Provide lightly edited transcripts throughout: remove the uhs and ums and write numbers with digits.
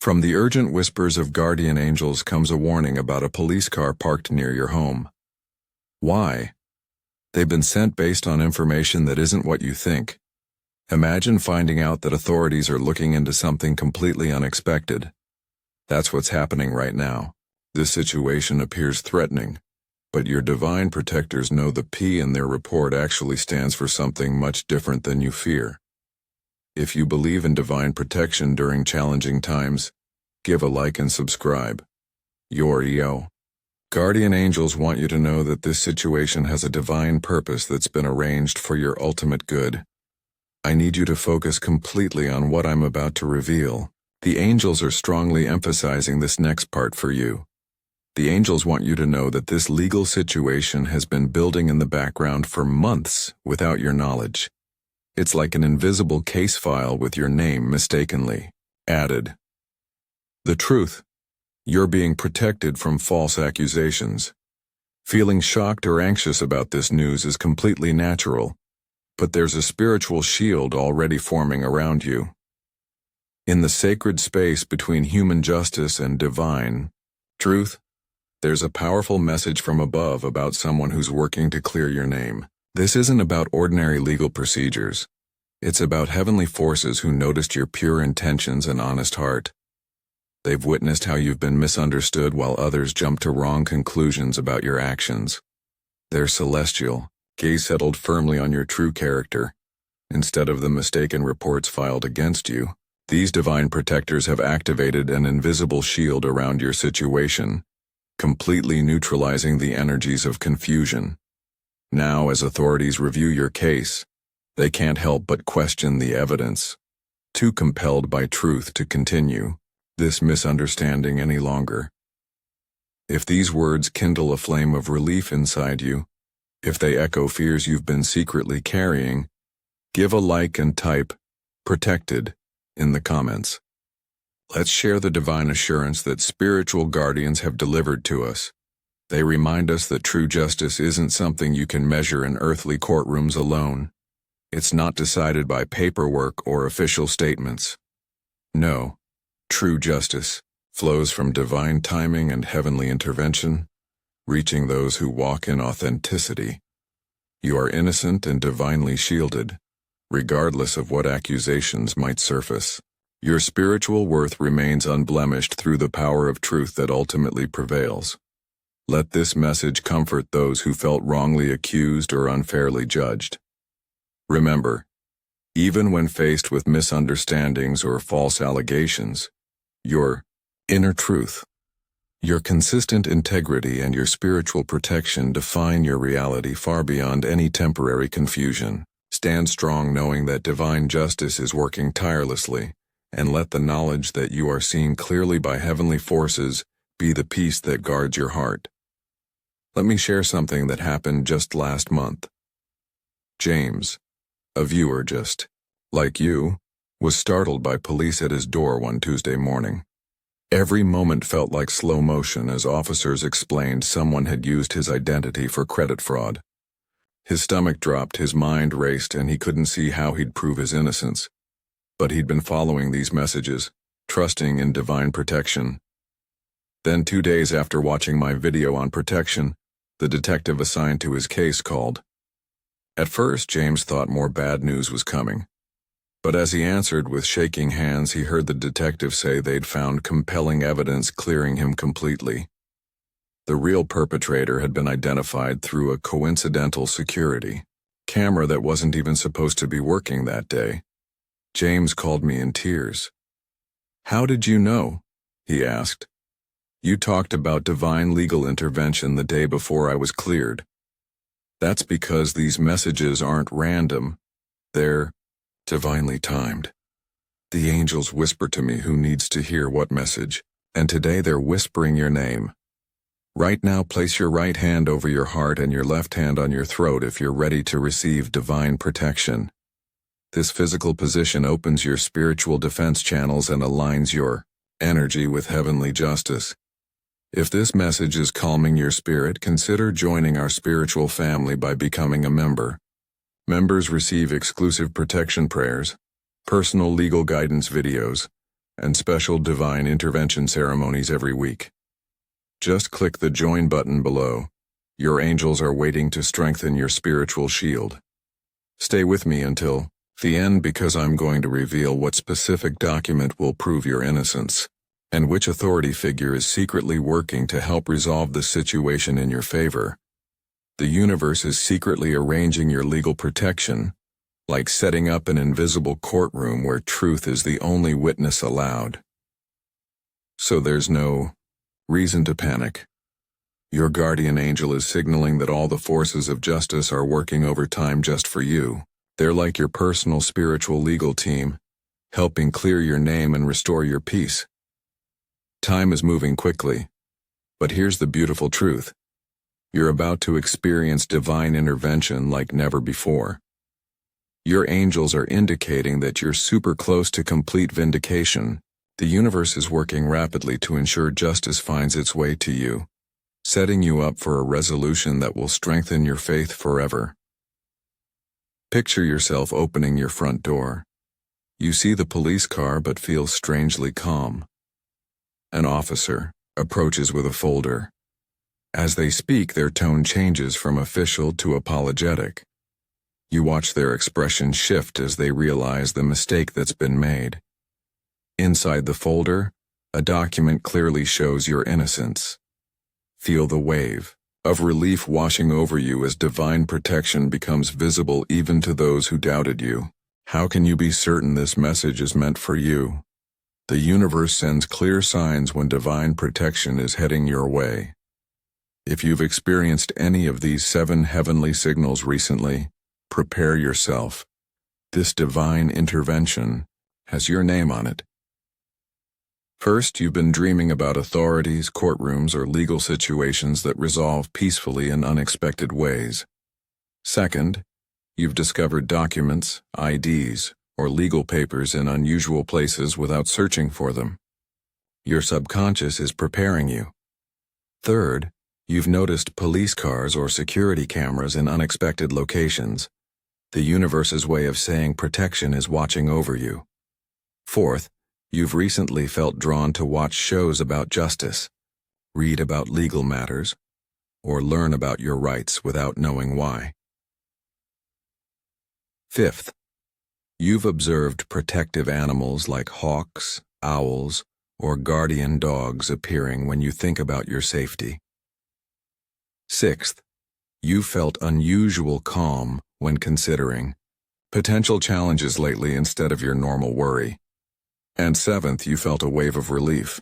From the urgent whispers of guardian angels comes a warning about a police car parked near your home. Why? They've been sent based on information that isn't what you think. Imagine finding out that authorities are looking into something completely unexpected. That's what's happening right now. This situation appears threatening, but your divine protectors know the P in their report actually stands for something much different than you fear. If you believe in divine protection during challenging times, give a like and subscribe. Your EO. Guardian angels want you to know that this situation has a divine purpose that's been arranged for your ultimate good. I need you to focus completely on what I'm about to reveal. The angels are strongly emphasizing this next part for you. The angels want you to know that this legal situation has been building in the background for months without your knowledge. It's like an invisible case file with your name mistakenly added. The truth: you're being protected from false accusations. Feeling shocked or anxious about this news is completely natural, but there's a spiritual shield already forming around you. In the sacred space between human justice and divine truth, there's a powerful message from above about someone who's working to clear your name. This isn't about ordinary legal procedures. It's about heavenly forces who noticed your pure intentions and honest heart. They've witnessed how you've been misunderstood while others jump to wrong conclusions about your actions. Their celestial gaze settled firmly on your true character. Instead of the mistaken reports filed against you, these divine protectors have activated an invisible shield around your situation, completely neutralizing the energies of confusion. Now, as authorities review your case, they can't help but question the evidence, too compelled by truth to continue this misunderstanding any longer. If these words kindle a flame of relief inside you, if they echo fears you've been secretly carrying, give a like and type "protected" in the comments. Let's share the divine assurance that spiritual guardians have delivered to us. They remind us that true justice isn't something you can measure in earthly courtrooms alone. It's not decided by paperwork or official statements. No, true justice flows from divine timing and heavenly intervention, reaching those who walk in authenticity. You are innocent and divinely shielded, regardless of what accusations might surface. Your spiritual worth remains unblemished through the power of truth that ultimately prevails. Let this message comfort those who felt wrongly accused or unfairly judged. Remember, even when faced with misunderstandings or false allegations, your inner truth, your consistent integrity and your spiritual protection define your reality far beyond any temporary confusion. Stand strong knowing that divine justice is working tirelessly, and let the knowledge that you are seen clearly by heavenly forces be the peace that guards your heart. Let me share something that happened just last month. James, a viewer just like you, was startled by police at his door one Tuesday morning. Every moment felt like slow motion as officers explained someone had used his identity for credit fraud. His stomach dropped, his mind raced, and he couldn't see how he'd prove his innocence. But he'd been following these messages, trusting in divine protection. Then 2 days after watching my video on protection, the detective assigned to his case called. At first, James thought more bad news was coming. But as he answered with shaking hands, he heard the detective say they'd found compelling evidence clearing him completely. The real perpetrator had been identified through a coincidental security camera that wasn't even supposed to be working that day. James called me in tears. "How did you know?" he asked. "You talked about divine legal intervention the day before I was cleared." "That's because these messages aren't random. They're divinely timed. The angels whisper to me who needs to hear what message, and today they're whispering your name. Right now, place your right hand over your heart and your left hand on your throat if you're ready to receive divine protection. This physical position opens your spiritual defense channels and aligns your energy with heavenly justice. If this message is calming your spirit, consider joining our spiritual family by becoming a member. Members receive exclusive protection prayers, personal legal guidance videos, and special divine intervention ceremonies every week. Just click the join button below. Your angels are waiting to strengthen your spiritual shield. Stay with me until the end because I'm going to reveal what specific document will prove your innocence, and which authority figure is secretly working to help resolve the situation in your favor. The universe is secretly arranging your legal protection, like setting up an invisible courtroom where truth is the only witness allowed. So there's no reason to panic. Your guardian angel is signaling that all the forces of justice are working overtime just for you. They're like your personal spiritual legal team, helping clear your name and restore your peace. Time is moving quickly, but here's the beautiful truth. You're about to experience divine intervention like never before. Your angels are indicating that you're super close to complete vindication. The universe is working rapidly to ensure justice finds its way to you, setting you up for a resolution that will strengthen your faith forever. Picture yourself opening your front door. You see the police car but feel strangely calm. An officer approaches with a folder. As they speak, their tone changes from official to apologetic. You watch their expression shift as they realize the mistake that's been made. Inside the folder, a document clearly shows your innocence. Feel the wave of relief washing over you as divine protection becomes visible even to those who doubted you. How can you be certain this message is meant for you? The universe sends clear signs when divine protection is heading your way. If you've experienced any of these 7 heavenly signals recently, prepare yourself. This divine intervention has your name on it. First, you've been dreaming about authorities, courtrooms, or legal situations that resolve peacefully in unexpected ways. Second, you've discovered documents, IDs, or legal papers in unusual places without searching for them. Your subconscious is preparing you. Third, you've noticed police cars or security cameras in unexpected locations. The universe's way of saying protection is watching over you. Fourth, you've recently felt drawn to watch shows about justice, read about legal matters, or learn about your rights without knowing why. Fifth, you've observed protective animals like hawks, owls, or guardian dogs appearing when you think about your safety. Sixth, you felt unusual calm when considering potential challenges lately instead of your normal worry. And seventh, you felt a wave of relief,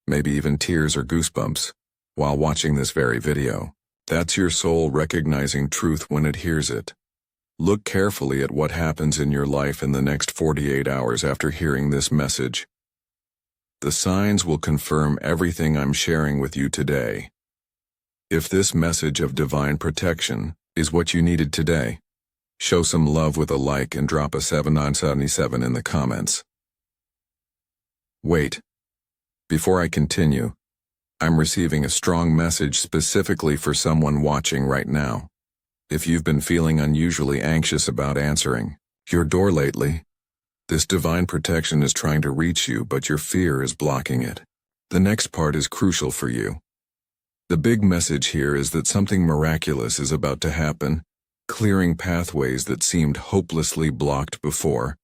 maybe even tears or goosebumps, while watching this very video. That's your soul recognizing truth when it hears it. Look carefully at what happens in your life in the next 48 hours after hearing this message. The signs will confirm everything I'm sharing with you today. If this message of divine protection is what you needed today, show some love with a like and drop a 7977 in the comments. Wait. Before I continue, I'm receiving a strong message specifically for someone watching right now. If you've been feeling unusually anxious about answering your door lately, this divine protection is trying to reach you, but your fear is blocking it. The next part is crucial for you. The big message here is that something miraculous is about to happen, clearing pathways that seemed hopelessly blocked before.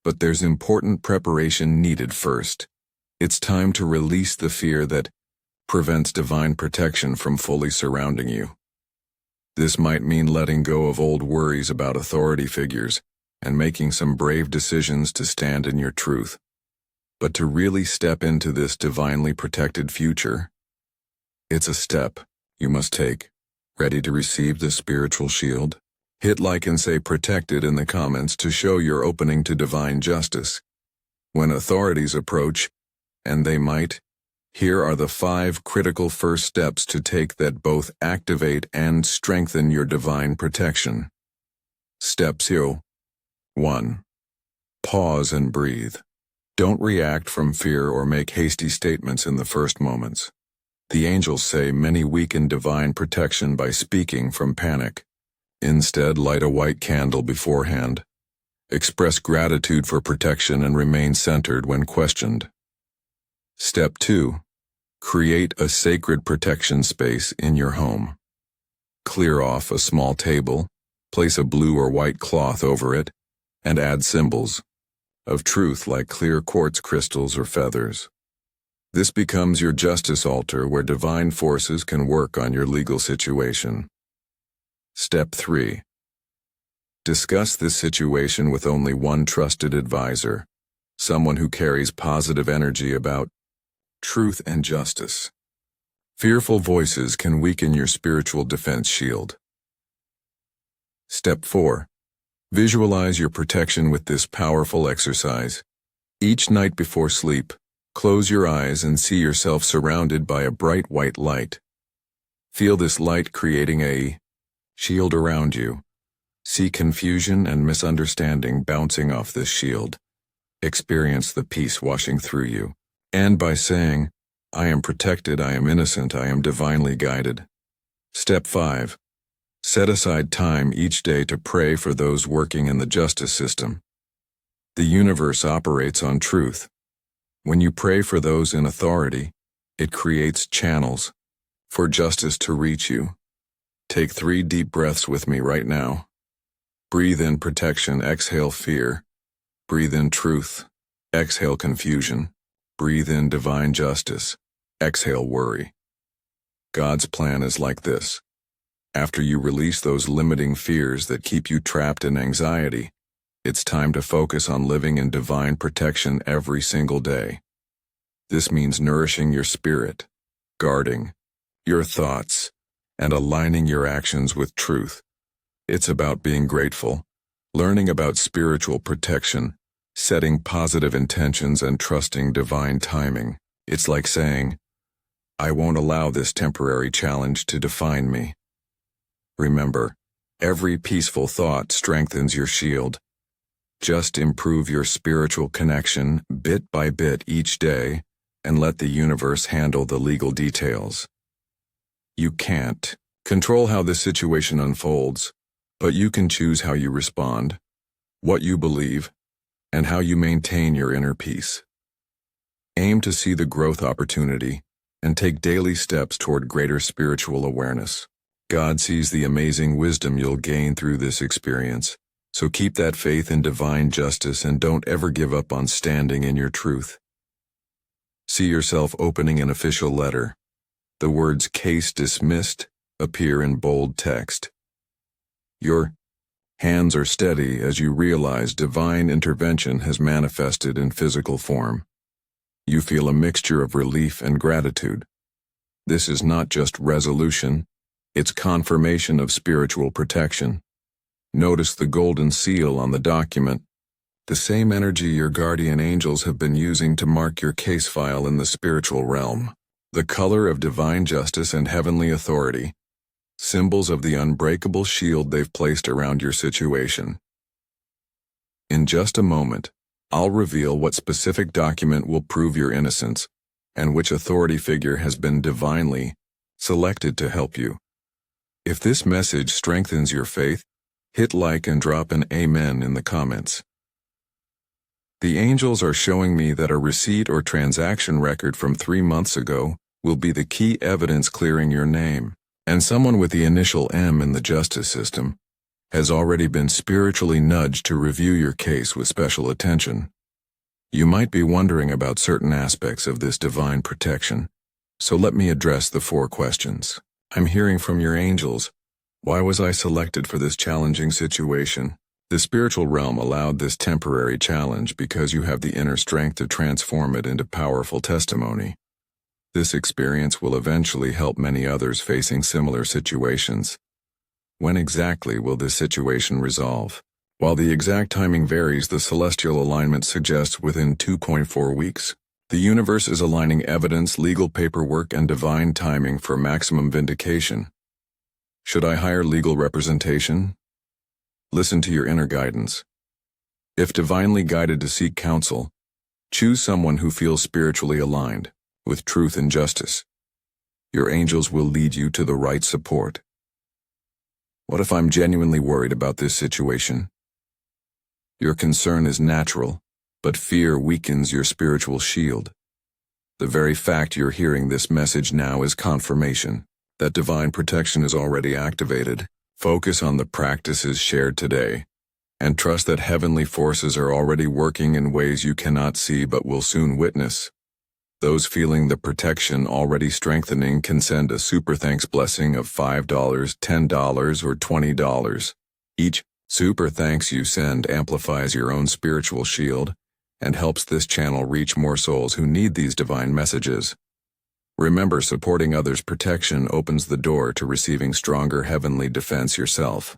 But there's important preparation needed first. It's time to release the fear that prevents divine protection from fully surrounding you. This might mean letting go of old worries about authority figures and making some brave decisions to stand in your truth. But to really step into this divinely protected future, it's a step you must take. Ready to receive the spiritual shield? Hit like and say protected in the comments to show your opening to divine justice. When authorities approach, and they might, here are the 5 critical first steps to take that both activate and strengthen your divine protection. Step 0. 1. Pause and breathe. Don't react from fear or make hasty statements in the first moments. The angels say many weaken divine protection by speaking from panic. Instead, light a white candle beforehand. Express gratitude for protection and remain centered when questioned. Step 2. Create a sacred protection space in your home. Clear off a small table, place a blue or white cloth over it, and add symbols of truth like clear quartz crystals or feathers. This becomes your justice altar where divine forces can work on your legal situation. Step 3. Discuss this situation with only one trusted advisor, someone who carries positive energy about truth and justice. Fearful voices can weaken your spiritual defense shield. Step 4. Visualize your protection with this powerful exercise. Each night before sleep, close your eyes and see yourself surrounded by a bright white light. Feel this light creating a shield around you. See confusion and misunderstanding bouncing off this shield. Experience the peace washing through you. And by saying, I am protected, I am innocent, I am divinely guided. Step 5. Set aside time each day to pray for those working in the justice system. The universe operates on truth. When you pray for those in authority, it creates channels for justice to reach you. Take 3 deep breaths with me right now. Breathe in protection, exhale fear. Breathe in truth, exhale confusion. Breathe in divine justice, exhale worry. God's plan is like this. After you release those limiting fears that keep you trapped in anxiety, it's time to focus on living in divine protection every single day. This means nourishing your spirit, guarding your thoughts, and aligning your actions with truth. It's about being grateful, learning about spiritual protection, setting positive intentions and trusting divine timing. It's like saying, I won't allow this temporary challenge to define me. Remember, every peaceful thought strengthens your shield. Just improve your spiritual connection bit by bit each day and let the universe handle the legal details. You can't control how the situation unfolds, but you can choose how you respond, what you believe, and how you maintain your inner peace. Aim to see the growth opportunity and take daily steps toward greater spiritual awareness. God sees the amazing wisdom you'll gain through this experience, so keep that faith in divine justice and don't ever give up on standing in your truth. See yourself opening an official letter. The words "Case Dismissed" appear in bold text. Your hands are steady as you realize divine intervention has manifested in physical form. You feel a mixture of relief and gratitude. This is not just resolution, it's confirmation of spiritual protection. Notice the golden seal on the document, the same energy your guardian angels have been using to mark your case file in the spiritual realm. The color of divine justice and heavenly authority, symbols of the unbreakable shield they've placed around your situation. In just a moment, I'll reveal what specific document will prove your innocence and which authority figure has been divinely selected to help you. If this message strengthens your faith, hit like and drop an amen in the comments. The angels are showing me that a receipt or transaction record from 3 months ago will be the key evidence clearing your name, and someone with the initial M in the justice system has already been spiritually nudged to review your case with special attention. You might be wondering about certain aspects of this divine protection, so let me address the 4 questions. I'm hearing from your angels. Why was I selected for this challenging situation? The spiritual realm allowed this temporary challenge because you have the inner strength to transform it into powerful testimony. This experience will eventually help many others facing similar situations. When exactly will this situation resolve? While the exact timing varies, the celestial alignment suggests within 2.4 weeks. The universe is aligning evidence, legal paperwork, and divine timing for maximum vindication. Should I hire legal representation? Listen to your inner guidance. If divinely guided to seek counsel, choose someone who feels spiritually aligned with truth and justice. Your angels will lead you to the right support. What if I'm genuinely worried about this situation? Your concern is natural, but fear weakens your spiritual shield. The very fact you're hearing this message now is confirmation that divine protection is already activated. Focus on the practices shared today, and trust that heavenly forces are already working in ways you cannot see but will soon witness. Those feeling the protection already strengthening can send a super thanks blessing of $5, $10, or $20. Each super thanks you send amplifies your own spiritual shield and helps this channel reach more souls who need these divine messages. Remember, supporting others' protection opens the door to receiving stronger heavenly defense yourself.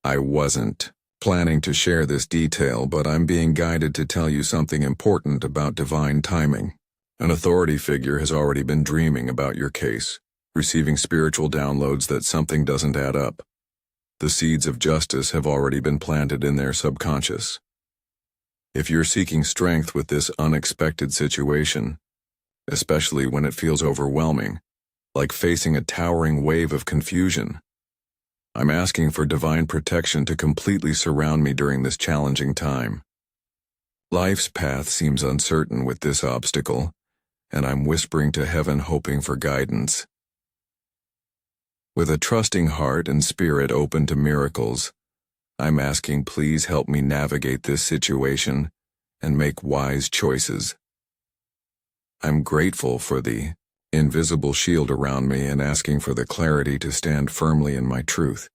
I wasn't planning to share this detail, but I'm being guided to tell you something important about divine timing. An authority figure has already been dreaming about your case, receiving spiritual downloads that something doesn't add up. The seeds of justice have already been planted in their subconscious. If you're seeking strength with this unexpected situation, especially when it feels overwhelming, like facing a towering wave of confusion, I'm asking for divine protection to completely surround me during this challenging time. Life's path seems uncertain with this obstacle, and I'm whispering to heaven hoping for guidance. With a trusting heart and spirit open to miracles, I'm asking, please help me navigate this situation and make wise choices. I'm grateful for the invisible shield around me and asking for the clarity to stand firmly in my truth.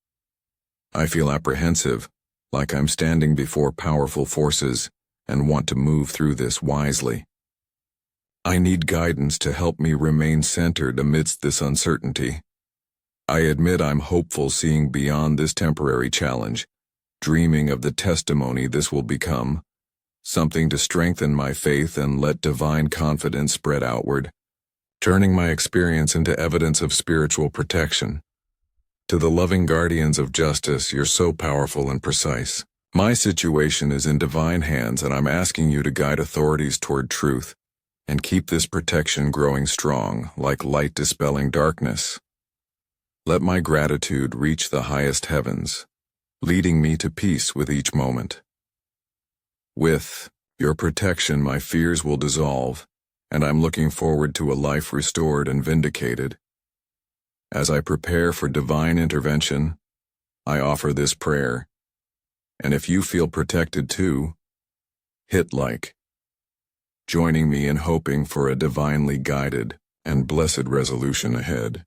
I feel apprehensive, like I'm standing before powerful forces and want to move through this wisely. I need guidance to help me remain centered amidst this uncertainty. I admit I'm hopeful, seeing beyond this temporary challenge, dreaming of the testimony this will become, something to strengthen my faith and let divine confidence spread outward, turning my experience into evidence of spiritual protection. To the loving guardians of justice, you're so powerful and precise. My situation is in divine hands, and I'm asking you to guide authorities toward truth and keep this protection growing strong, like light dispelling darkness. Let my gratitude reach the highest heavens, leading me to peace with each moment. With your protection, my fears will dissolve, and I'm looking forward to a life restored and vindicated. As I prepare for divine intervention, I offer this prayer, and if you feel protected too, hit like, joining me in hoping for a divinely guided and blessed resolution ahead.